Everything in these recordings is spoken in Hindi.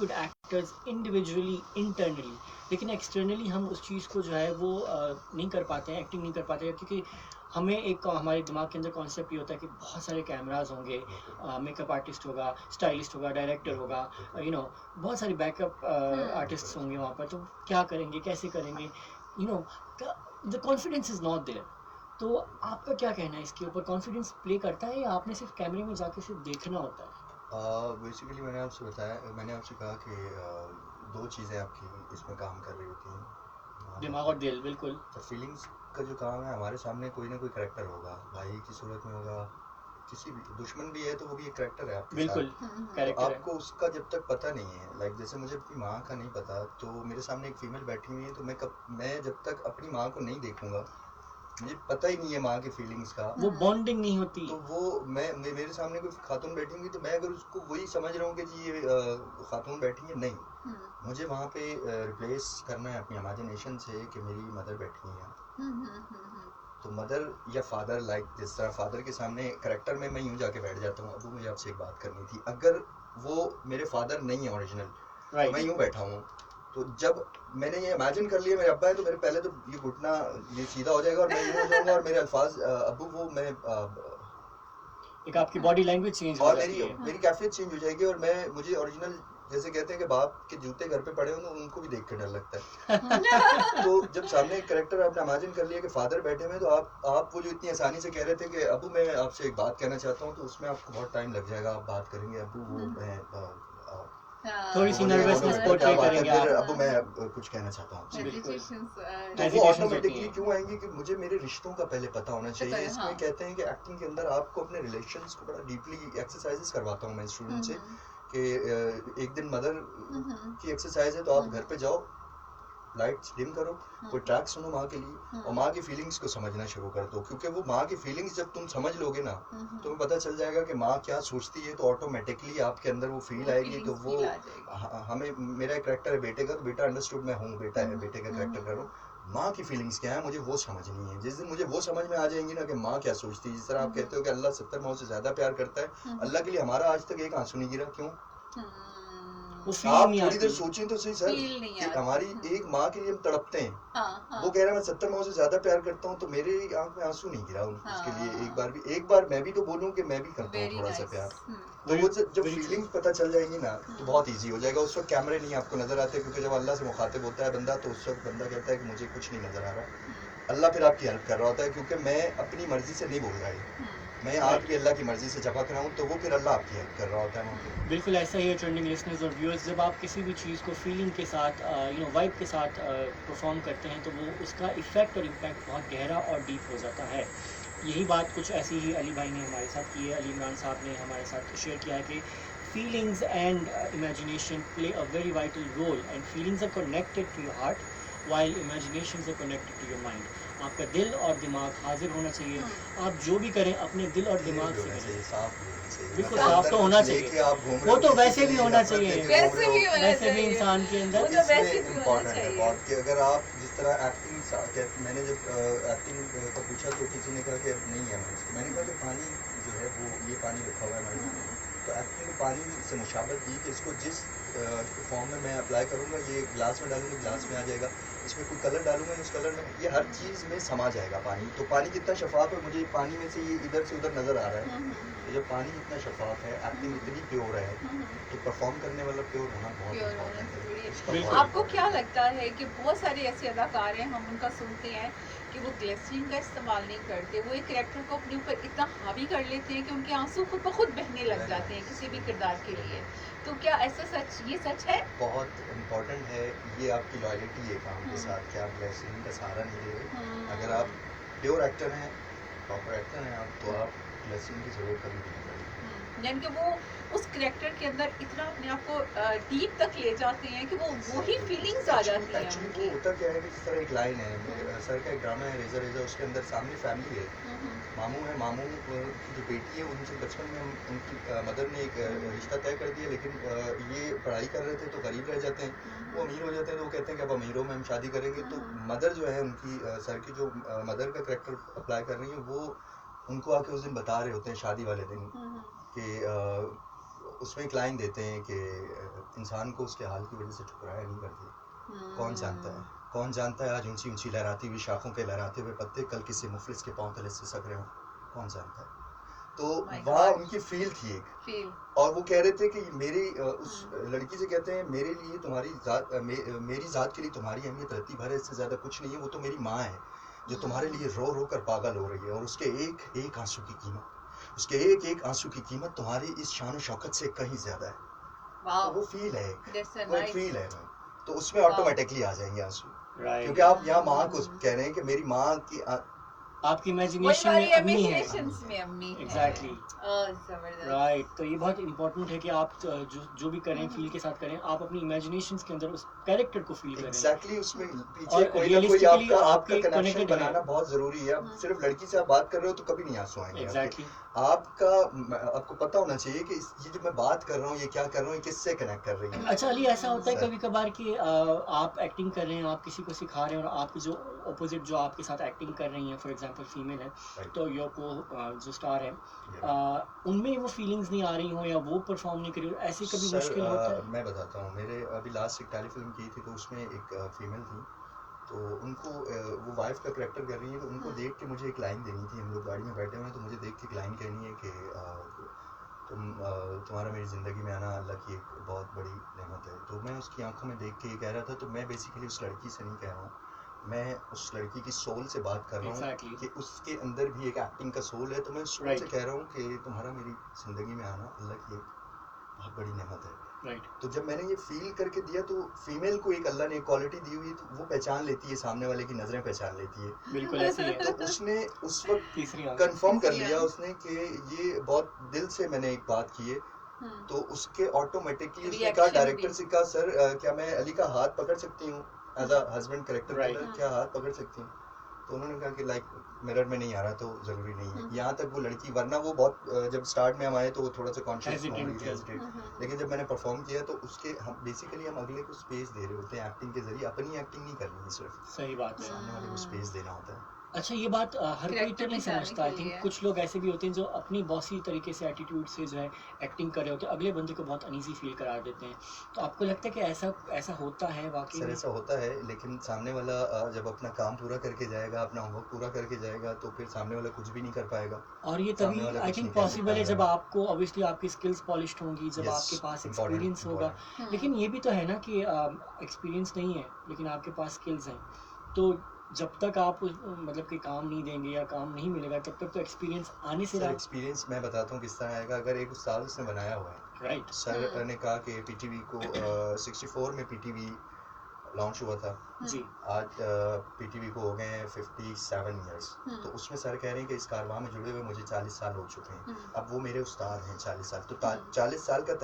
गुड एक्टर्स इंडिविजुअली इंटरनली, लेकिन एक्सटर्नली हम उस चीज़ को जो है वो नहीं कर पाते हैं, एक्टिंग नहीं कर पाते हैं, क्योंकि हमें एक हमारे दिमाग के अंदर कॉन्सेप्ट ये होता है कि बहुत सारे कैमराज होंगे, मेकअप आर्टिस्ट होगा, स्टाइलिस्ट होगा, डायरेक्टर होगा, बहुत सारी बैकअप आर्टिस्ट होंगे वहाँ पर, तो क्या करेंगे, कैसे करेंगे, the confidence is not there. तो आपका क्या कहना है इसके ऊपर? कॉन्फिडेंस प्ले करता है या आपने सिर्फ कैमरे में जाके सिर्फ देखना होता है? बेसिकली मैंने आपसे कहा कि दो चीज़ें आपकी इसमें काम कर रही होती हैं, दिमाग और दिल, बिल्कुल। तो फीलिंग्स का जो काम है, हमारे सामने कोई ना कोई करेक्टर होगा, भाई की सूरत में होगा, किसी भी दुश्मन भी है तो वो भी एक करेक्टर है आपके बिल्कुल साथ। कैरेक्टर तो आपको उसका जब तक पता नहीं है, लाइक जैसे मुझे अपनी माँ का नहीं पता, तो मेरे सामने एक फीमेल बैठी हुई है, तो मैं जब तक अपनी माँ को नहीं देखूंगा, मुझे पता ही नहीं है माँ की फीलिंग्स का, वो बॉन्डिंग नहीं होती। तो वो मेरे सामने कोई खातून बैठी होंगी, तो मैं अगर उसको वही समझ रहा हूँ कि जी ये खातून बैठी है, नहीं, मुझे वहाँ पे रिप्लेस करना है अपनी इमेजिनेशन से कि मेरी मदर बैठी है। तो मदर या फादर, लाइक जिस तरह फादर के सामने करेक्टर में मैं यूँ जाके बैठ जाता हूँ, अब मुझे आपसे एक बात करनी थी, अगर वो मेरे फादर नहीं है ओरिजिनल, तो मैं यूँ बैठा हूँ, तो जब मैंने ये इमेजिन कर लिया मेरे अब्बा है, तो मेरे पहले तो ये घुटना ये सीधा हो जाएगा और मैं यूँ हो जाऊँगा, और मेरे अल्फाज अब्बू वो मैं एक आपकी बॉडी लैंग्वेज चेंज हो जाती है, मेरी कैफियत चेंज हो जाएगी, और मुझे ओरिजिनल, जैसे कहते हैं कि बाप के जूते घर पे पड़े हो, तो उनको भी देख के डर लगता है। तो जब सामने एक कैरेक्टर आपने इमेजिन कर लिया कि फादर बैठे हुए, तो आप वो जो इतनी आसानी से कह रहे थे कि अबू मैं आपसे एक बात कहना चाहता हूँ, तो उसमें आपको बहुत टाइम लग जाएगा, आप बात करेंगे, अबू वो मैं थोड़ी सी नर्वसनेस पोर्ट्रे करेंगे आप, अबू मैं कुछ कहना चाहता हूँ, तो वो ऑटोमेटिकली क्यों आएंगे कि मुझे मेरे रिश्तों का पहले पता होना चाहिए। इसमें कहते हैं कि एक्टिंग के अंदर आपको अपने रिलेशंस को बड़ा डीपली एक्सरसाइजेस करवाता हूँ मैं स्टूडेंट से, कि एक दिन मदर की एक्सरसाइज है, तो आप घर पे जाओ, लाइट्स डिम करो, कोई ट्रैक सुनो माँ के लिए, और माँ की फीलिंग्स को समझना शुरू कर दो, क्योंकि वो माँ की फीलिंग्स जब तुम समझ लोगे ना, तुम्हें पता चल जाएगा कि माँ क्या सोचती है, तो ऑटोमेटिकली आपके अंदर वो फील आएगी। तो वो हमें, मेरा एक करेक्टर है बेटे का, तो बेटा अंडरस्टूड मैं हूँ, बेटा है, बेटे का करेक्टर कर रहा हूँ, माँ की फीलिंग्स क्या है मुझे वो समझनी है। जिस दिन मुझे वो समझ में आ जाएंगी ना कि माँ क्या सोचती है, जिस तरह आप कहते हो कि अल्लाह 70 माओ से ज्यादा प्यार करता है, अल्लाह के लिए हमारा आज तक एक आंसू नहीं गिरा, क्यों? आप थोड़ी देर सोचें तो सही सर, कि हमारी एक माँ के लिए हम तड़पते हैं, वो कह रहा है मैं 70 माओ से ज्यादा प्यार करता हूँ, तो मेरे आंख में आंसू नहीं गिरा उसके लिए एक बार मैं भी तो बोलूँ कि मैं भी करता हूँ थोड़ा सा प्यार। तो वो जब फीलिंग्स पता चल जाएंगी ना, तो बहुत इजी हो जाएगा। उस वक्त कैमरे नहीं आपको नजर आते, क्योंकि जब अल्लाह से मुखातिब होता है बंदा, तो उस वक्त बंदा कहता है कि मुझे कुछ नहीं नजर आ रहा, अल्लाह फिर आपकी हेल्प कर रहा होता है, क्योंकि मैं अपनी मर्जी से नहीं बोल रहा है, मैं आपकी अल्लाह की मर्जी से चपक रहा हूँ, तो वो फिर अल्लाह आपकी हेल्प कर रहा होता है। बिल्कुल ऐसा ही है ट्रेंडिंग लिसनर्स और व्यूअर्स, जब आप किसी भी चीज़ को फीलिंग के साथ वाइब के साथ परफॉर्म करते हैं, तो वो उसका इफ़ेक्ट और इम्पैक्ट बहुत गहरा और डीप हो जाता है। यही बात कुछ ऐसी ही अली भाई ने हमारे साथ की है, अली इमरान साहब ने हमारे साथ शेयर किया है कि feelings and imagination play a very vital role, and feelings are connected to your heart while imaginations are connected to your mind. आपका दिल और दिमाग हाजिर होना चाहिए, आप जो भी करें अपने दिल और दिमाग से करें, बिल्कुल साफ तो होना चाहिए, वो तो वैसे भी होना चाहिए, वैसे भी इंसान के अंदर इम्पोर्टेंट है बहुत, कि अगर आप जिस तरह एक्टिंग, मैंने जब एक्टिंग का पूछा तो किसी ने कहा कि नहीं है, मैंने कहा कि पानी जो है वो ये पानी रखा हुआ है मैंने, तो एक्टिंग में पानी से मुशाबत दी कि इसको जिस फॉर्म में मैं अप्लाई करूँगा, ये ग्लास में डालूंगा ग्लास में आ जाएगा, इसमें कोई कलर डालूंगा उस कलर में, ये हर चीज़ में समा जाएगा पानी। तो पानी कितना शफाफ है, मुझे पानी में से ये इधर से उधर नज़र आ रहा है, तो जब पानी इतना शफाफ है, एक्टिंग इतनी प्योर है, तो परफॉर्म करने वाला प्योर होना बहुत इम्पोर्टेंट है। आपको क्या लगता है कि बहुत सारे ऐसे अदाकार हैं, हम उनका सुनते हैं कि वो ग्लिसरीन का इस्तेमाल नहीं करते, वो एक कैरेक्टर को अपने ऊपर इतना हावी कर लेते हैं कि उनके आंसू खुद ब खुद बहने लग जाते हैं किसी भी किरदार के लिए, तो क्या ऐसा ये सच है? बहुत इम्पोर्टेंट है ये आपकी लॉयल्टी है काम के साथ, कि आप ग्लिसरीन का सहारा नहीं ले रहे। अगर आप प्योर एक्टर हैं, प्रॉपर एक्टर हैं आप, तो आप ग्लिसरीन की जरूरत कभी नहीं पड़ेगी, यानी कि वो उस कैरेक्टर के अंदर इतना अपने आप को डीप तक ले जाते हैं कि वो वही फीलिंग्स आ जाती हैं। एक्चुअली वो होता क्या है कि जिस तरह एक लाइन है, सर का एक ड्रामा है रेजा रेजा, उसके अंदर सामने फैमिली है, मामू है, मामू की जो बेटी है उनसे बचपन में उनकी मदर ने एक रिश्ता तय कर दिया, लेकिन ये पढ़ाई कर रहे थे तो गरीब रह जाते हैं, वो अमीर हो जाते हैं, तो वो कहते हैं कि अब अमीरों में हम शादी करेंगे। तो मदर जो है उनकी, सर की जो मदर का करेक्टर अप्लाई कर रही है, वो उनको आके उस दिन बता रहे होते हैं शादी वाले दिन कि उसमें एक लाइन देते हैं कि इंसान को उसके हाल की वजह से ठुकराया नहीं करती। कौन जानता है आज ऊंची ऊंची लहराती हुई शाखों के लहराते हुए पत्ते कल किसी मुफलिस के पांव तले सिसक रहे हो, कौन जानता है। तो वहाँ उनकी फील थी एक, और वो कह रहे थे कि मेरी उस लड़की से कहते हैं मेरे लिए तुम्हारी जात मेरी जात के लिए तुम्हारी अहमियत रत्ती भर है, इससे ज्यादा कुछ नहीं है। वो तो मेरी माँ है जो तुम्हारे लिए रो रो कर पागल हो रही है, और उसके एक एक आंसू की कीमत, उसके एक एक आंसू की कीमत तुम्हारी इस शान शौकत से कहीं ज्यादा है। तो वो फील है, वो एक फील है, तो उसमें ऑटोमेटिकली आ जाएंगे आंसू, क्योंकि आप यहाँ माँ को कह रहे हैं कि मेरी माँ की आपकी इमेजिनेशन में अम्मी है। Exactly right. तो ये बहुत इंपॉर्टेंट है कि आप जो भी करें फील के साथ करें, आप अपनी इमेजिनेशंस के अंदर उस कैरेक्टर को फील करें। एग्जैक्टली उसमें पीछे कोई ना कोई आपका कनेक्शन बनाना बहुत जरूरी है। अब सिर्फ लड़की से आप बात कर रहे हो तो कभी नहीं आंसू आएंगे। एग्जैक्टली आपको पता होना चाहिए कि ये जो मैं बात कर रहा हूँ, ये क्या कर रहा हूँ, ये किससे कनेक्ट कर रही है। अच्छा अली, ऐसा होता है कभी कभार कि आप एक्टिंग कर रहे हैं, आप किसी को सिखा रहे हैं, और आपकी जो अपोजिट जो आपके साथ एक्टिंग कर रही हैं, फॉर एग्जांपल फीमेल है, तो योर को जो स्टार है, उनमें वो फीलिंग्स नहीं आ रही हो या वो परफॉर्म नहीं कर रही हो, ऐसी कभी मुश्किल होता है? मैं बताता हूँ, मेरे अभी लास्ट एक टेलीफिल्म की थी, तो उसमें एक फीमेल थी, तो उनको वो वाइफ का करैक्टर कर रही है, तो उनको देख के मुझे एक लाइन देनी थी। हम लोग गाड़ी में बैठे हुए हैं, तो मुझे देख के एक लाइन कहनी है कि तुम्हारा मेरी ज़िंदगी में आना अल्लाह की एक बहुत बड़ी नेमत है। तो मैं उसकी आंखों में देख के ये कह रहा था, तो मैं बेसिकली उस लड़की से नहीं कह रहा हूँ, मैं उस लड़की की सोल से बात कर रहा हूँ कि उसके अंदर भी एक एक्टिंग का सोल है। तो मैं सोल से कह रहा हूँ कि तुम्हारा मेरी ज़िंदगी में आना अल्लाह की एक बहुत बड़ी नेमत है। तो जब मैंने ये फील करके दिया, तो फीमेल को एक अल्लाह ने क्वालिटी दी हुई, तो वो पहचान लेती है, सामने वाले की नजरें पहचान लेती है। बिल्कुल ऐसे ही है। तो उसने उस वक्त कंफर्म कर लिया उसने कि ये बहुत दिल से मैंने एक बात की है, तो उसके ऑटोमेटिकली उसने कहा, डायरेक्टर से कहा, सर क्या मैं अली का हाथ पकड़ सकती हूँ एज अ हस्बैंड कैरेक्टर, क्या हाथ पकड़ सकती हूँ? तो उन्होंने कहा कि लाइक मिरर में नहीं आ रहा तो जरूरी नहीं है। यहाँ तक वो लड़की, वरना वो बहुत जब स्टार्ट में हम आए तो वो थोड़ा सा कॉन्शियस हो रही थी, हेजिटेट, लेकिन जब मैंने परफॉर्म किया तो उसके हम बेसिकली हम अगले को स्पेस दे रहे होते हैं एक्टिंग के जरिए, अपनी एक्टिंग नहीं करनी है, सिर्फ सही बात है, सामने वाले को स्पेस देना होता है। अच्छा ये बात हर कोई तो नहीं समझता। आई थिंक कुछ लोग ऐसे भी होते हैं जो अपनी बॉसी तरीके से एटीट्यूड से जो है एक्टिंग कर रहे होते हैं, अगले बंदे को बहुत अनईजी फील करा देते हैं। तो आपको लगता है कि ऐसा होता है वाकई? सर ऐसा होता है, लेकिन सामने वाला जब अपना काम पूरा करके जाएगा, अपना होमवर्क पूरा करके जाएगा, तो फिर सामने वाला कुछ भी नहीं कर पाएगा। और ये तभी आई थिंक पॉसिबल है जब आपको ऑब्वियसली आपकी स्किल्स पॉलिश्ड होंगी, जब आपके पास एक्सपीरियंस होगा। लेकिन ये भी तो है ना कि एक्सपीरियंस नहीं है लेकिन आपके पास स्किल्स हैं, तो जब तक आप मतलब कि काम नहीं देंगे या काम नहीं मिलेगा तब तक तो एक्सपीरियंस आने से रहा। एक्सपीरियंस मैं बताता हूँ किस तरह आएगा। अगर एक उस्ताद उसने बनाया हुआ है, राइट, सर ने कहा कि पीटीवी को 64 में पीटीवी लॉन्च हुआ था जी, आज पीटीवी को हो गए हैं 57 ईयर्स। तो उसमें सर कह रहे हैं कि इस कारवां में जुड़े हुए मुझे 40 साल हो चुके हैं। अब वो मेरे उस्ताद हैं 40 साल, तो 40 साल का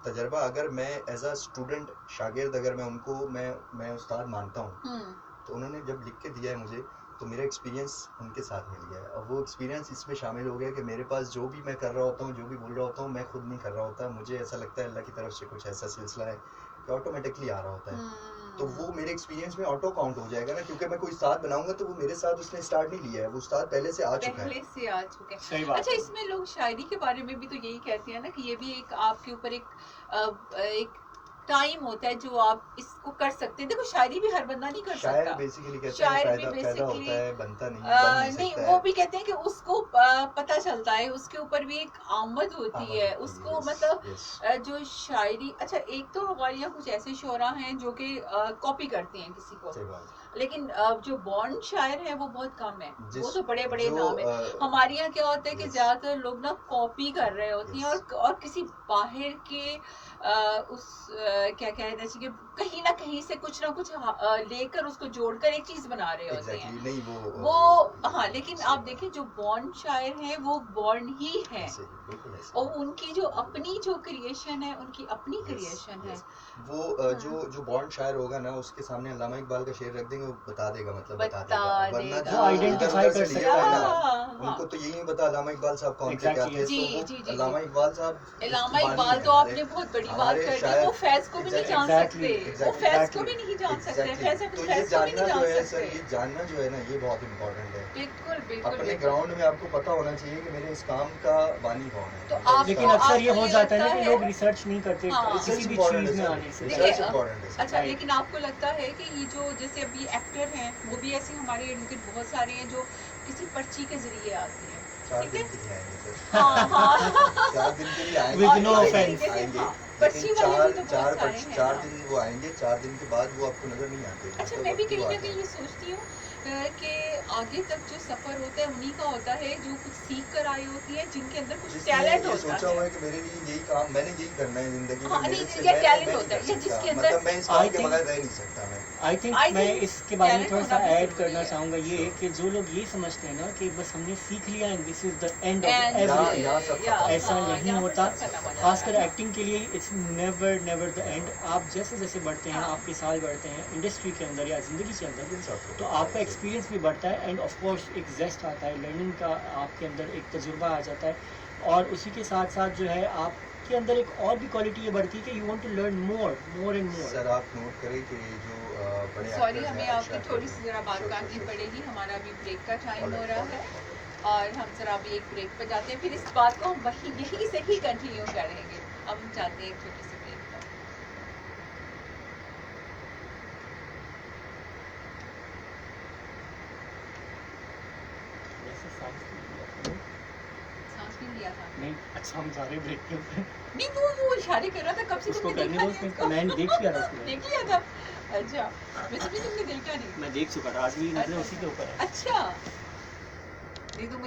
तजर्बा अगर मैं एज अ स्टूडेंट शागिर्द अगर मैं उनको मैं उस्ताद मानता हूँ, तो उन्होंने जब लिख के दिया है मुझे, तो मेरा एक्सपीरियंस उनके साथ मिल गया है। और वो एक्सपीरियंस इसमें शामिल हो गया कि मेरे पास जो भी मैं कर रहा होता हूँ, जो भी बोल रहा होता हूँ, मैं खुद नहीं कर रहा होता, मुझे ऐसा लगता है अल्लाह की तरफ से कुछ ऐसा सिलसिला है कि ऑटोमेटिकली आ रहा होता है। तो वो मेरे एक्सपीरियंस में ऑटो काउंट हो जाएगा ना, क्योंकि मैं कोई उस्ताद बनाऊंगा तो वो मेरे साथ उसने स्टार्ट नहीं लिया है, वो उस्ताद पहले से आ चुका है। अच्छा इसमें लोग शायरी के बारे में भी तो यही कहते हैं ना कि ये भी एक आपके ऊपर एक टाइम होता है जो आप इसको कर सकते हैं। देखो शायरी भी हर बंदा नहीं कर सकता। शायर बेसिकली कहते हैं पैदा होता है, बनता नहीं, बन नहीं सकता वो भी कहते हैं कि उसको पता चलता है, उसके ऊपर भी एक आमद होती है उसको, मतलब जो शायरी। अच्छा एक तो हमारे यहाँ कुछ ऐसे शोरा हैं जो कि कॉपी करते हैं किसी को, लेकिन जो बॉर्न शायर है वो बहुत कम है, वो तो बड़े बड़े नाम है। हमारे यहाँ क्या होता है कि ज्यादातर लोग ना कॉपी कर रहे होते हैं और किसी बाहर के क्या कहते हैं कि कहीं ना कहीं से कुछ ना कुछ लेकर उसको जोड़कर एक चीज बना रहे होते हैं। नहीं वो हाँ, लेकिन आप देखें जो बॉर्न शायर है वो बॉर्न ही है, और उनकी जो अपनी जो क्रिएशन है उनकी अपनी क्रिएशन है। वो जो बॉर्न शायर होगा ना, उसके सामने अल्लामा इकबाल का शेर रख देंगे देंगे वो बता देगा, मतलब बता वरना देगा। जो आइडेंटिफाई इधर-उधर कर से सकता लिया है है। ना, उनको तो यही नहीं पता अल्लामा इकबाल साहब कौन थे, क्या थे। जी, तो जी, वो जी, अल्लामा इकबाल साहब इलामा ज़ुबानी इकबाल है तो हमारे, आपने बहुत बड़ी बात हमारे कर दी, शायर वो फैज़ को भी नहीं जान Exactly, सकते, वो फैज़ को भी नहीं जान सकते, फैज़ तो ये फैज़ को भी जानना नहीं जो जान है सर, सकते। ये जानना जो है ना, ये बहुत इम्पोर्टेंट है। बिल्कुल बिल्कुल अपने बिल्कुल। ग्राउंड में आपको पता होना चाहिए कि मेरे इस काम का बानी कौन है। तो मेरा आपको- इस लेकिन काम- अक्सर ये आपको हो ये जाता है ना लगता कि है- लोग रिसर्च नहीं करते हाँ। किसी रिसर्च भी इम्पोर्टेंट चीज है में सर, आने से। देखिए, रिसर्च इम्पोर्टेंट है सर। अच्छा, Right. लेकिन आपको लगता है कि ये जो जैसे अभी एक्टर हैं वो भी ऐसे हमारे एडवोकेट बहुत सारे हैं जो किसी पर्ची के जरिए आते हैं, 4 ठीक दिन है? के लिए आएंगे सर। हाँ हाँ 4 दिन के लिए आएंगे। With no इसी offense. तरीके से, आएंगे, हाँ, पर्ची लेकिन वाले भी तो बहुत चार सारे हैं 4 ना। दिन वो आएंगे, 4 दिन के बाद वो आपको नजर नहीं आते। अच्छा, मतलब मैं भी वक्त वो कहीं आ ना कहीं ये जाते हैं। सोचती हूँ कि आगे तक जो सफर होता है उन्हीं का होता है जो कुछ सीख कर आई होती है, जिनके अंदर कुछ जिसने टैलेंट ये होता सोचा हुआ है। है कि मेरे लिए यही काम, मैंने यही करना है जिंदगी में, हाँ, मेरे नहीं, से या मैं टैलेंट नहीं होता है, कर या सकता। जिसके अंदर- मतलब मैं इस I काम के think- बगैर रह नहीं सकता मैं। आई थिंक I मैं think इसके बारे में talent थोड़ा सा होना भी ऐड जरूरी करना है। चाहूँगा ये Sure. कि जो लोग ये समझते हैं ना कि बस हमने सीख लिया and this is the end And- of everything, यहाँ सब या, खत्म। ऐसा हाँ, नहीं यहाँ पर होता। सब खत्म हो जाता खासकर है। एक्टिंग के लिए it's never never the end. आप जैसे जैसे बढ़ते हैं, हाँ। आपके साल बढ़ते हैं इंडस्ट्री के अंदर या ज़िंदगी के अंदर, लेकिन साथ तो आपका एक्सपीरियंस भी बढ़ता है एंड ऑफ कोर्स एक जेस्ट आता है, लर्निंग का आपके अंदर एक तजुर्बा आ जाता है, और उसी के साथ साथ जो है आपके अंदर एक और भी क्वालिटी ये बढ़ती है कि you want to learn more and more. Sir आप नोट करें कि जो बड़े सॉरी, actors हमें हैं, आपकी अच्छा, थोड़ी सी ज़रा बात sure, काटनी sure, sure. पड़ेगी, हमारा अभी ब्रेक का टाइम All हो right, रहा all है right. और हम ज़रा अभी एक ब्रेक पर जाते हैं, फिर इस बात को हम वही यहीं से ही कंटिन्यू करेंगे। हम चाहते हैं एक छोटी सी ब्रेक पर। वैसे सांस नहीं लिया था। सांस नहीं लिया था? नहीं, अच्छा हम जा रहे ब्रेक के ऊपर। नहीं, वो इशारे कर रहा था, कब से उसको तुमने करने देखा दो, नहीं उसने इसको? मैंने देख लिया था उसको। देख लिया था? अच्छा, मैं समझी तुमने देखा नहीं। मैं देख चुका था, आज भी नजरें अच्छा, उसी के ऊपर है। अच्छा, नहीं तो मुझे